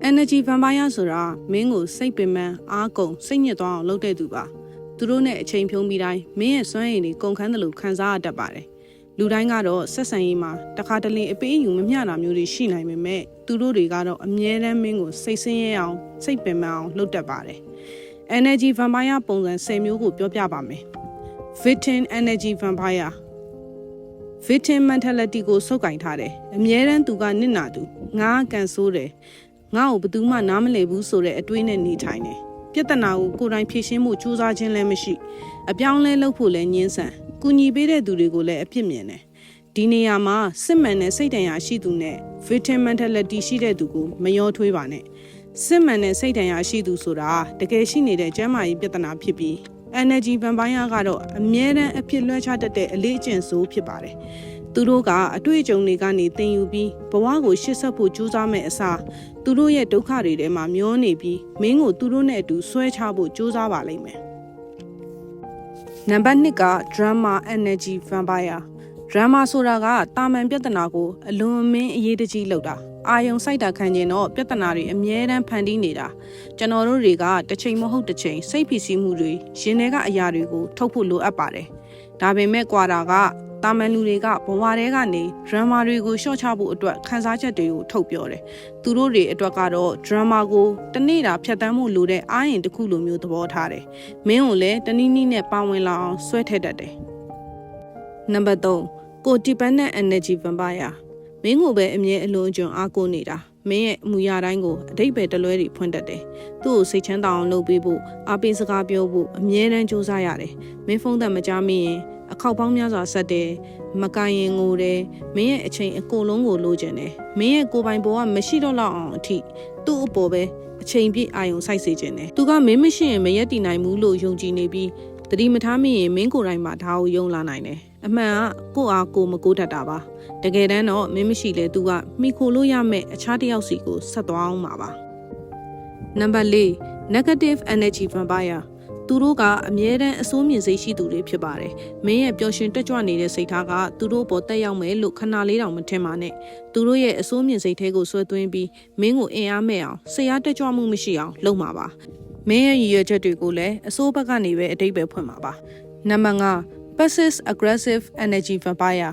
energy vampire ဆိုတာမင်းကိုစိတ်ပင်ပန်းအားကုန်စိတ်ညစ်သွားအောင်လုပ်တဲ့သူပါသူတို့နဲ့အချိန်ဖြုံးပြီးတိုင်းမင်းရဲ့စွမ်းရည်တွေကုန်ခန်းတယ်လို့ခံစားရတတ်ပါတယ်လူတိုင်းကတော့ဆက်ဆံရေးမှာတခါတလေအပေးအယူမမျှတာမျိုးတွေရှိနိုင်ပေမဲ့သူတို့တွေကတော့အမြဲတမ်းမင်းကိုစိတ်ဆင်းရဲအောင်စိတ်ပင်ပန်းအောင်လုပ်တတ်ပါတယ် energy vampire ပုံစံ10မျိုးကိုပြောပြပါမယ် victim energy vampire victim mentality ကိုစုပ်ကင်ထားတယ်အမြဲတမ်းသူကနစ်နာသူငါကန်ဆိုးတယ်ငါ့ကိုဘယ်သူမှနားမလည်ဘူးဆိုတဲ့အတွေးနဲ့နေထိုင်တယ်ပြဿနာကိုကိုယ်တိုင်ဖြေရှင်းမှုစူးစမ်းခြင်းလည်းမရှိအပြောင်းလဲလုပ်ဖို့လည်းညှင်းဆန်ကူညီပေးတဲ့သူတွေကိုလည်းအပြစ်မြင်တယ်ဒီနေရာမှာစစ်မှန်တဲ့စိတ်တရားရှိသူနဲ့ victim mentality ရှိတဲ့သူကိုမရောထွေးပါနဲ့စစ်မှန်တဲ့စိတ်တရားရှိသူဆိုတာတကယ်ရှိနေတဲ့ကျန်းမာရေးပြဿနာဖြစ်ပြီး energy vampire ကတော့အမြဲတမ်းအဖြစ်လွှဲချတတ်တဲ့အလေးအကျင့်ဆိုးဖြစ်ပါတယ်သူတို့ကအတွေ့အကြုံတွေကနေသင်ယူပြီးဘဝကိုရှေ့ဆက်ဖို့ကြိုးစားမဲ့အစားသူတို့ရဲ့ဒုက္ခတွေထဲမှာမျောနေပြီးမင်းကိုသူတို့နဲ့အတူဆွဲချဖို့ကြိုးစားပါလိမ့်မယ်နံပါတ်1က drama energy vampire drama ဆိုတာကတာမန်ပြဿနာကိုအလွန်အမင်းအရေးတကြီးလုပ်တာအာယုံစိုက်တာခံကျင်တော့ပြဿနာတွေအမြဲတမ်းဖန်တီးနေတာကျွန်တော်တို့တွေကတစ်ချိန်မဟုတ်တစ်ချိန်စိတ်ဖိစီးမှုတွေရင်ထဲကအရာတွေကိုထုတ်ဖို့လိုအပ်ပါတယ်ဒါပေမဲ့ကွာတာကတာမန်လူတွေကဘဝထဲကနေ drama တွေကိုရှော့ချဖို့အတွက်ခန်းစားချက်တွေကိုထုတ်ပြောတယ်သူတို့တွေအတွက်ကတော့ drama ကိုတနေ့တာဖြတ်တန်းမှုလိုတဲ့အားရင်တစ်ခုလိုမျိုးသဘောထားတယ်မင်းကိုလည်းတနည်းနည်းနဲ့ပါဝင်လာအောင်ဆွဲထည့်တတ်တယ်နံပါတ်3ကို dependent energy vampire မင်းကိုပဲအမြဲအလွန်အကျွံအားကိုးနေတာမင်းရဲ့အမူအရာတိုင်းကိုအတိတ်ပဲတလွဲတွေဖွင့်တတ်တယ်သူ့ကိုစိတ်ချမ်းသာအောင်လုပ်ပေးဖို့အားပေးစကားပြောဖို့အမြဲတမ်းကြိုးစားရတယ်မင်းဖုန်းသက်မကြားမိရင်အခောက်ပေါင်းများစွာဆက်တယ်မကင်ရင်ငိုတယ်မင်းရဲ့အချိန်အကုန်လုံးကိုလိုချင်တယ်မင်းရဲ့ကိုယ်ပိုင်ဘဝမရှိတော့လောက်အောင်အထိသူ့အပေါ်ပဲအချိန်ပြည့်အာရုံစိုက်စေချင်တယ်သူကမင်းမရှိရင်မရက်တည်နိုင်ဘူးလို့ယုံကြည်နေပြီးတတိမထားမိရင်မင်းကိုယ်တိုင်မှာဒါကိုယုံလာနိုင်တယ်အမှန်ကကိုယ့်အားကိုယ်မကိုးတတ်တာပါတကယ်တမ်းတော့မင်းမရှိလေသူကမိခိုလို့ရမယ့်အခြားတစ်ယောက်စီကိုဆက်သွားအောင်ပါနံပါတ်4 negative energy vampireသူတို့ကအမြဲတမ်းအဆိုးမြင်စိတ်ရှိသူတွေဖြစ်ပါတယ်မင်းရဲ့ပျော်ရွှင်တက်ကြွနေတဲ့စိတ်ထားကသူတို့ပေါ်တက်ရောက်မယ်လို့ခဏလေးတောင်မထင်ပါနဲ့သူတို့ရဲ့အဆိုးမြင်စိတ်ထဲကိုဆွဲသွင်းပြီးမင်းကိုအင်အားမဲ့အောင်စိတ်အားတက်ကြွမှုမရှိအောင်လုပ်မှာပါမင်းရဲ့ရည်ရွယ်ချက်တွေကိုလည်းအဆိုးဘက်ကနေပဲအတိတ်ပဲဖွင့်မှာပါနံပါတ်5 passive aggressive energy vampire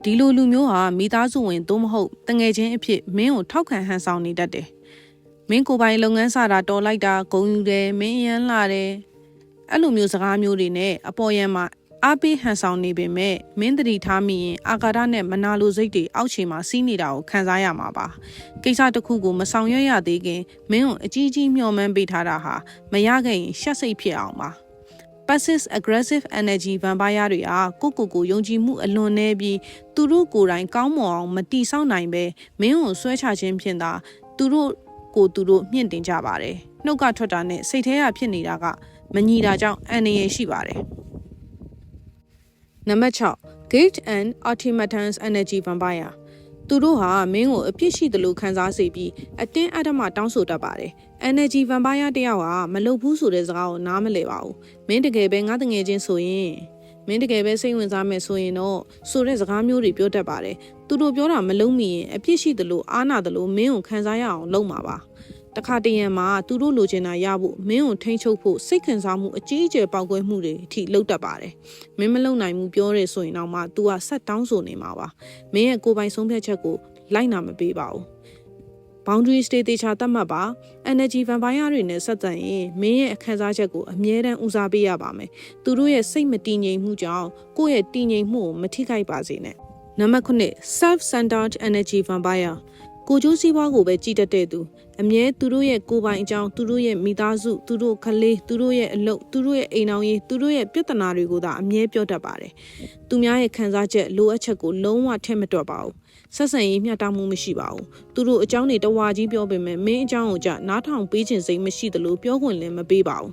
ဒီလိုလူမျိုးဟာမိသားစုဝင်သို့မဟုတ်တငယ်ချင်းအဖြစ်မင်းကိုထောက်ခံဟန်ဆောင်နေတတ်တယ်မင်းကိုယ်ပိုင်လုပ်ငန်းစတာတော်လိုက်တာဂုဏ်ယူတယ်မင်းအရန်လာတယ်အဲ့လိုမျိုးစကားမျိုးတွေနဲ့အပေါ်ယံမှာအားပေးဟန်ဆောင်နေပေမဲ့မင်းတတိထားမိရင်အာဃာတနဲ့မနာလိုစိတ်တွေအောက်ခြေမှာစီးနေတာကိုခံစားရမှာပါကိစ္စတစ်ခုကိုမဆောင်ရွက်ရသေးခင်မင်းကိုအကြီးကြီးမျှော်မှန်းပေးထားတာဟာမရခဲ့ရင်ရှက်စိတ်ဖြစ်အောင်ပါ passive aggressive energy vampire တွေဟာကိုယုံကြည်မှုအလွန်နည်းပြီးသူတို့ကိုယ်တိုင်ကောင်းမွန်အောင်မတိဆောက်နိုင်ပဲမင်းကိုဆွဲချခြင်းဖြင့်သာသူတို့မြင့်တင်ကြပါတယ်နှုတ်ကထွက်တာနဲ့စိတ်ထဲကဖြစ်နေတာကမညီတာကြောင့်အန္တရာယ်ရှိပါတယ်နံပါတ်6 guilt and ultimatums energy vampire သူတို့ဟာမင်းကိုအပြစ်ရှိတယ်လို့ခံစားစေပြီးအတင်းအဓမ္မတောင်းဆိုတတ်ပါတယ် energy vampire တယောက်ဟာမလုပ်ဘူးဆိုတဲ့စကားကိုနားမလည်ပါဘူးမင်းတကယ်ပဲငါတငယ်ချင်းဆိုရင်မင်းတကယ်ပဲစိတ်ဝင်စားမယ်ဆိုရင်တော့ဆိုတဲ့စကားမျိုးတွေပြောတတ်ပါတယ်သူတို့ပြောတာမလုံးမိရင်အပြစ်ရှိတယ်လို့အားနာတယ်လို့မင်းကိုခံစားရအောင်လုပ်မှာပါတခါတရံမှာသူတို့လိုချင်တာရဖို့မင်းကိုထိန်းချုပ်ဖို့စိတ်ခံစားမှုအကြီးအကျယ်ပေါက်ကွဲမှုတွေအထိလုပ်တတ်ပါတယ်မင်းမလုံနိုင်ဘူးပြောရဲဆိုရင်တော့မှ तू ကဆက်တောင်းဆိုနေမှာပါမင်းရဲ့ကိုယ်ပိုင်ဆုံးဖြတ်ချက်ကိုလိုက်နာမပေးပါဘူး boundary state တေချာသတ်မှတ်ပါ energy vampire တွေနဲ့ဆက်သွယ်ရင်မင်းရဲ့ခံစားချက်ကိုအမြဲတမ်းဦးစားပေးရပါမယ်သူတို့ရဲ့စိတ်မတည်ငြိမ်မှုကြောင့်ကိုယ့်ရဲ့တည်ငြိမ်မှုကိုမထိခိုက်ပါစေနဲ့နံပါတ်9 self-centered energy vampireကိုကျိုးစည်းပွားကိုပဲကြည်တတ်တဲ့သူအမြဲသူတို့ရဲ့ကိုယ်ပိုင်အကြောင်းသူတို့ရဲ့မိသားစုသူတို့ကလေးသူတို့ရဲ့အလုပ်သူတို့ရဲ့အိမ်အောင်ရေးသူတို့ရဲ့ပြဿနာတွေကိုသာအမြဲပြောတတ်ပါတယ်သူများရဲ့ခံစားချက်လိုအပ်ချက်ကိုလုံးဝထည့်မတွက်ပါဘူးဆက်ဆံရေးမျှတမှုမရှိပါဘူးသူတို့အကြောင်းတွေတဝါကြီးပြောပေမဲ့မင်းအကြောင်းကိုကြနားထောင်ပေးခြင်းစိတ်မရှိသလိုပြောခွင့်လည်းမပေးပါဘူး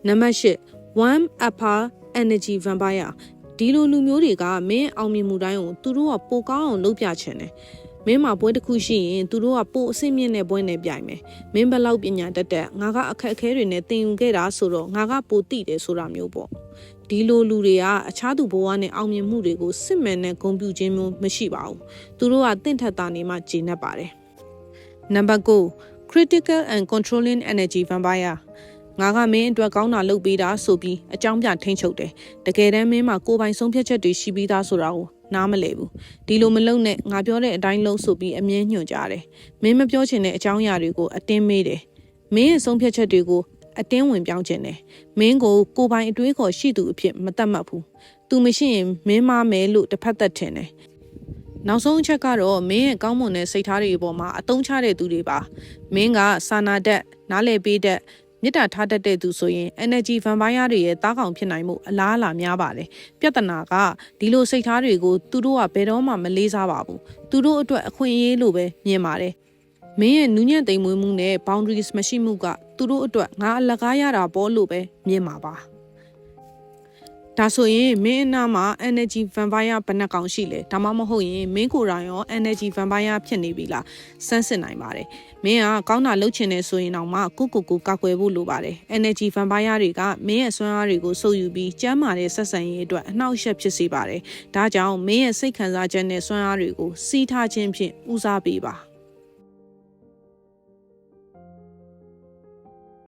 နံပါတ်8 warm upper energy vampire ဒီလိုလူမျိုးတွေကမင်းအောင်မြင်မှုတိုင်းကိုသူတို့ကပိုကောင်းအောင်လုပ်ပြချင်တယ်မင်းမှာပွဲတစ်ခုရှိရင်သူတို့ကပိုအဆင့်မြင့်တဲ့ပွဲနဲ့ပြိုင်မယ်မင်းဘယ်လောက်ပညာတတ်ငါကအခက်အခဲတွေနဲ့သင်ယူခဲ့တာဆိုတော့ငါကပိုသိတယ်ဆိုတာမျိုးပေါ့ဒီလိုလူတွေကအခြားသူဘဝနဲ့အောင်မြင်မှုတွေကိုစစ်မှန်တဲ့ဂုဏ်ပြုခြင်းမျိုးမရှိပါဘူးသူတို့ကတင့်ထက်တာနေမှကျေနပ်ပါတယ် Number 9 critical and controlling energy vampire ငါကမင်းအတွက်ကောင်းတာလုပ်ပေးတာဆိုပြီးအကြောင်းပြထိန်ချုပ်တယ်တကယ်တမ်းမင်းမှာကိုယ်ပိုင်ဆုံးဖြတ်ချက်တွေရှိပြီးသားဆိုတာကိုနားမလည်ဘူးဒီလိုမလုပ်နဲ့ငါပြောတဲ့အတိုင်းလုပ်ဆိုပြီးအမြဲညွှန်ကြားတယ်မင်းမပြောချင်တဲ့အကြောင်းအရာတွေကိုအတင်းမေးတယ်မင်းရဲ့ဆုံးဖြတ်ချက်တွေကိုအတင်းဝင်ပြောင်းခြင်းတယ်မင်းကိုကိုယ်ပိုင်အတွေးခေါ်ရှိသူအဖြစ်မတတ်မှတ်ဘူးသူမရှိရင်မင်းမမယ်လို့တစ်ဖက်သက်ထင်တယ်နောက်ဆုံးအချက်ကတော့မင်းရဲ့ကောင်းမွန်တဲ့စိတ်ထားတွေအပေါ်မှာအသုံးချတဲ့သူတွေပါမင်းကစာနာတတ်နားလည်ပေးတတ်မေတ္တာထားတတ်တဲ့သူဆိုရင် energy vampire တွေရဲ့တားကောင်ဖြစ်နိုင်မှုအလားအလာများပါတယ်ပြဿနာကဒီလိုစိတ်ထားတွေကိုသူတို့ကဘယ်တော့မှမလေးစားပါဘူးသူတို့အတွက်အခွင့်အရေးလိုပဲမြင်ပါတယ်မင်းရဲ့နူးညံ့သိမ်မွေးမှုနဲ့ boundaries မရှိမှုကသူတို့အတွက်ငါအလကားရတာပေါ့လို့ပဲမြင်ပါပါဒါဆိုရင်မင်းအနာမှာ energy vampire ဘယ်နှကောင်ရှိလဲဒါမှမဟုတ်ရင်မင်းကိုယ်တိုင်ရော energy vampire ဖြစ်နေပြီလားစမ်းစစ်နိုင်ပါတယ်မင်းကကောင်းတာလုပ်ချင်နေဆိုရင်တော့မှကိုကာကွယ်ဖို့လိုပါတယ် energy vampire တွေကမင်းရဲ့စွမ်းအားတွေကိုစုပ်ယူပြီးကျန်းမာတဲ့ဆက်ဆံရေးအတွက်အနှောက်အယှက်ဖြစ်စေပါတယ်ဒါကြောင့်မင်းရဲ့စိတ်ခံစားချက်နဲ့စွမ်းအားတွေကိုစီးထားခြင်းဖြင့်ဦးစားပေးပါ